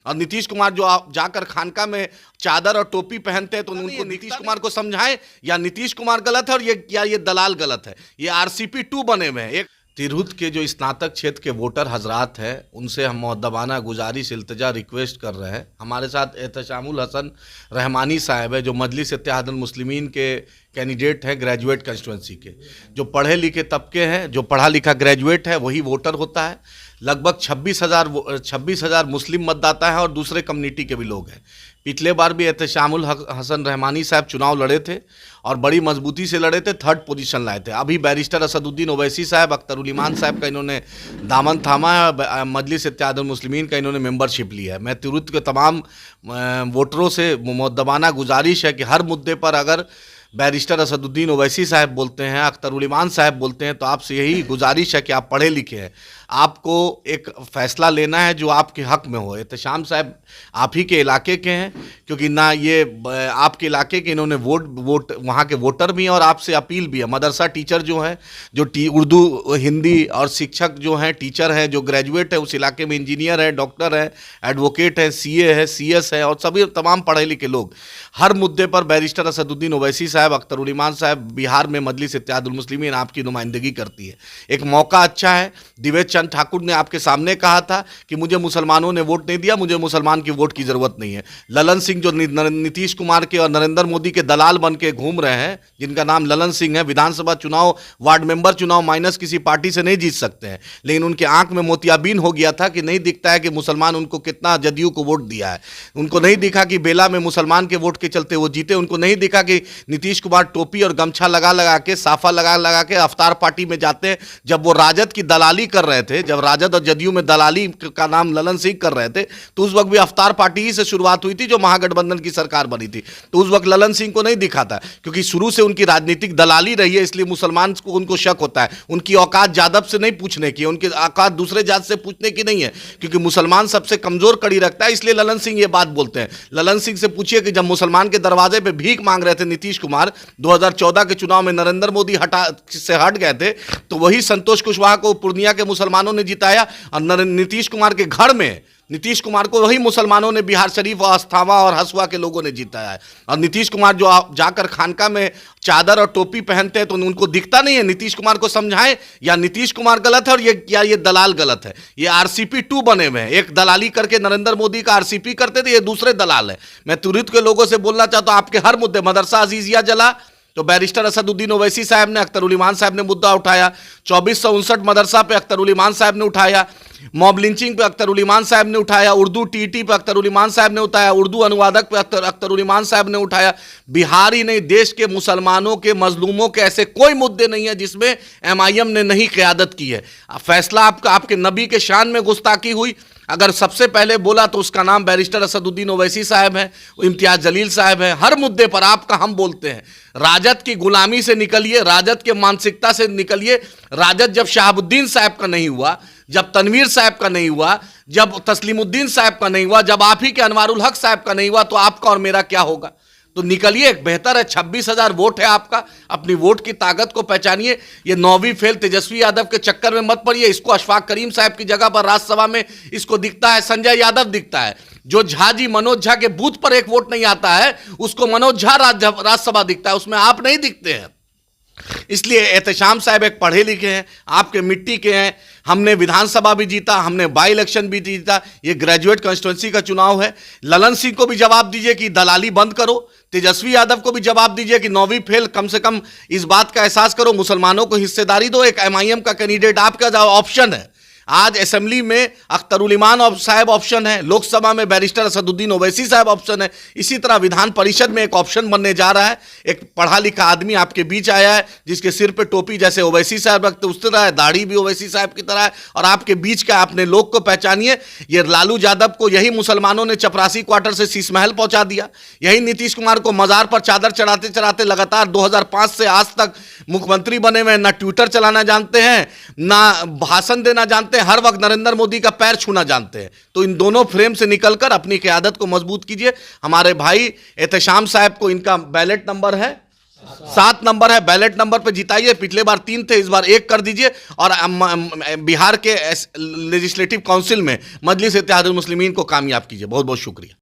और नीतीश कुमार जो आप जाकर खानका में चादर और टोपी पहनते हैं तो उनको नीतीश कुमार को समझाएं या नीतीश कुमार गलत है और ये दलाल गलत है। ये आरसीपी 2 बने हुए हैं। एक तिरहुत के जो स्नातक क्षेत्र के वोटर हजरात हैं उनसे हम मुअद्दबाना गुजारिश इल्तिजा रिक्वेस्ट कर रहे हैं। हमारे साथ एहतशामुल हसन रहमानी साहब है जो मजलिस इत्तेहादुल मुस्लिमीन के कैंडिडेट हैं ग्रेजुएट कंस्टिट्यूंसी के। जो पढ़े लिखे तबके हैं, जो पढ़ा लिखा ग्रेजुएट है वही वोटर होता है। लगभग 26,000 मुस्लिम मतदाता हैं और दूसरे कम्युनिटी के भी लोग हैं। पिछले बार भी एहतशामुल हसन रहमानी साहब चुनाव लड़े थे और बड़ी मजबूती से लड़े थे, 3rd पोजीशन लाए थे। अभी बैरिस्टर असदुद्दीन ओवैसी साहब, अख्तरुल ईमान साहब का इन्होंने दामन थामा है, मजलिस इत्तेहादुल मुस्लिमीन का इन्होंने मेंबरशिप ली है। मैं तिरहुत के तमाम वोटरों से मुअद्दबाना गुजारिश है कि हर मुद्दे पर अगर बैरिस्टर असदुद्दीन ओवैसी साहब बोलते हैं, अख्तरुल ईमान साहब बोलते हैं, तो आपसे यही गुजारिश है कि आप पढ़े लिखे हैं, आपको एक फ़ैसला लेना है जो आपके हक़ में हो। एहतशाम साहब आप ही के इलाके के हैं, क्योंकि ना ये आपके इलाके के इन्होंने वोट वहाँ के वोटर भी हैं और आपसे अपील भी है। मदरसा टीचर जो हैं, जो उर्दू हिंदी और शिक्षक जो हैं, टीचर हैं, जो ग्रेजुएट है उस इलाके में, इंजीनियर है, डॉक्टर है, एडवोकेट है, सीए है, सीएस है और सभी तमाम पढ़े लिखे लोग हर मुद्दे पर बैरिस्टर असदुद्दीन ओवैसी साहब, अख्तरुल ईमान साहब, बिहार में मजलिस इत्तेहादुल मुस्लिमीन आपकी नुमाइंदगी करती है। एक मौका अच्छा है। दिवेश चंद ठाकुर ने आपके सामने कहा था कि मुझे मुसलमानों ने वोट नहीं दिया, मुझे मुसलमान की वोट की ज़रूरत नहीं है। ललन सिंह जो नीतीश कुमार के और नरेंद्र मोदी के दलाल बन के घूम रहे हैं, जिनका नाम ललन सिंह है, विधानसभा चुनाव, वार्ड मेंबर चुनाव माइनस किसी पार्टी से नहीं जीत सकते हैं, लेकिन उनके आंख में मोतियाबिन हो गया था कि नहीं दिखता है कि मुसलमान उनको कितना जदयू को वोट दिया है। उनको नहीं दिखा कि बेला में मुसलमान के वोट के चलते वो जीते। उनको नहीं दिखा कि नीतीश कुमार टोपी और गमछा लगा लगा के, साफा लगा लगा के अफ्तार पार्टी में जाते हैं। जब वो राजद की दलाली कर रहे थे, जब राजद और जदयू में दलाली का नाम ललन सिंह कर रहे थे, तो उस वक्त भी अफ्तार पार्टी ही से शुरुआत हुई थी जो महागठबंधन की सरकार बनी थी। तो उस वक्त ललन सिंह को नहीं दिखा था, क्योंकि शुरू से उनकी राजनीतिक दलाली रही है, इसलिए मुसलमान को उनको शक होता है। उनकी औकात जादव से नहीं पूछने की, उनकी औकात दूसरे जात से पूछने की नहीं है, क्योंकि मुसलमान सबसे कमजोर कड़ी रखता है, इसलिए ललन सिंह ये बात बोलते हैं। ललन सिंह से पूछिए कि जब मुसलमान के दरवाजे पे भीख मांग रहे थे नीतीश कुमार 2014 के चुनाव में, नरेंद्र मोदी हट गए थे, तो वही संतोष कुशवाहा को पूर्णिया के मुसलमानों ने जिताया और नीतीश कुमार के घर में नीतीश कुमार को वही मुसलमानों ने बिहार शरीफ और अस्थावा और हसुआ के लोगों ने जिताया है। और नीतीश कुमार जो आप जाकर खानका में चादर और टोपी पहनते हैं तो उनको दिखता नहीं है। नीतीश कुमार को समझाएं या नीतीश कुमार गलत है और ये दलाल गलत है। ये आरसीपी 2 बने हुए हैं। एक दलाली करके नरेंद्र मोदी का आरसीपी करते थे, ये दूसरे दलाल है। मैं तिरहुत के लोगों से बोलना चाहता हूं, आपके हर मुद्दे, मदरसा अजीजिया जला तो बैरिस्टर असदुद्दीन ओवैसी साहब ने, अख्तरुल ईमान साहब ने मुद्दा उठाया। 2459 मदरसा पे अख्तरुल ईमान साहब ने उठाया। मॉब लिंचिंग पे अख्तरुल ईमान साहब ने उठाया। उर्दू टीटी पे अख्तरुल ईमान साहब ने उठाया। उर्दू अनुवादक पे अख्तरुल ईमान साहब ने उठाया। बिहार ही नहीं, देश के मुसलमानों के, मजलूमों के ऐसे कोई मुद्दे नहीं है जिसमें एमआईएम ने नहीं क़यादत की है। फैसला आपके नबी के शान में गुस्ताखी हुई, अगर सबसे पहले बोला तो उसका नाम बैरिस्टर असदुद्दीन ओवैसी साहब है, इम्तियाज जलील साहब है। हर मुद्दे पर आपका हम बोलते हैं, राजद की गुलामी से निकलिए, राजद के मानसिकता से निकलिए। राजद जब शहाबुद्दीन साहब का नहीं हुआ, जब तनवीर साहब का नहीं हुआ, जब तस्लीमुद्दीन साहब का नहीं हुआ, जब आप ही के अनवारुल हक साहब का नहीं हुआ, तो आपका और मेरा क्या होगा? तो निकलिए, बेहतर है। 26,000 वोट है आपका, अपनी वोट की ताकत को पहचानिए। ये 9वीं फेल तेजस्वी यादव के चक्कर में मत पड़िए। इसको अशफाक करीम साहब की जगह पर राज्यसभा में इसको दिखता है संजय यादव दिखता है। जो झा जी, मनोज झा के बूथ पर एक वोट नहीं आता है, उसको मनोज झा राज्यसभा दिखता है, उसमें आप नहीं दिखते हैं। इसलिए एहतशाम साहब एक पढ़े लिखे हैं, आपके मिट्टी के हैं। हमने विधानसभा भी जीता, हमने बाई इलेक्शन भी जीता। ये ग्रेजुएट कॉन्स्टिट्यूंसी का चुनाव है। ललन सिंह को भी जवाब दीजिए कि दलाली बंद करो। तेजस्वी यादव को भी जवाब दीजिए कि 9वीं फेल, कम से कम इस बात का एहसास करो, मुसलमानों को हिस्सेदारी दो। एक एमआईएम का कैंडिडेट आपका ऑप्शन है। आज असेंबली में अख्तरुल ईमान साहब ऑप्शन है, लोकसभा में बैरिस्टर असदुद्दीन ओवैसी साहब ऑप्शन है। इसी तरह विधान परिषद में एक ऑप्शन बनने जा रहा है। एक पढ़ा लिखा आदमी आपके बीच आया है, जिसके सिर पे टोपी जैसे ओवैसी साहब रखते उस तरह है, दाढ़ी भी ओवैसी साहब की तरह है, और आपके बीच का अपने लोग को पहचानिए। ये लालू यादव को यही मुसलमानों ने चपरासी क्वार्टर से शीश महल पहुंचा दिया। यही नीतीश कुमार को मजार पर चादर चढ़ाते चढ़ाते लगातार 2005 से आज तक मुख्यमंत्री बने हुए हैं। ना ट्विटर चलाना जानते हैं, ना भाषण देना जानते हैं, हर वक्त नरेंद्र मोदी का पैर छूना जानते हैं। तो इन दोनों फ्रेम से निकलकर अपनी क़यादत को मजबूत कीजिए। हमारे भाई एहतशाम साहब को इनका बैलेट नंबर है 7 नंबर है, बैलेट नंबर पे जिताइए। पिछले बार 3 थे, इस बार 1 कर दीजिए। और बिहार के लेजिस्लेटिव काउंसिल में मजलिस इत्तेहादुल मुस्लिमीन को कामयाब कीजिए। बहुत बहुत शुक्रिया।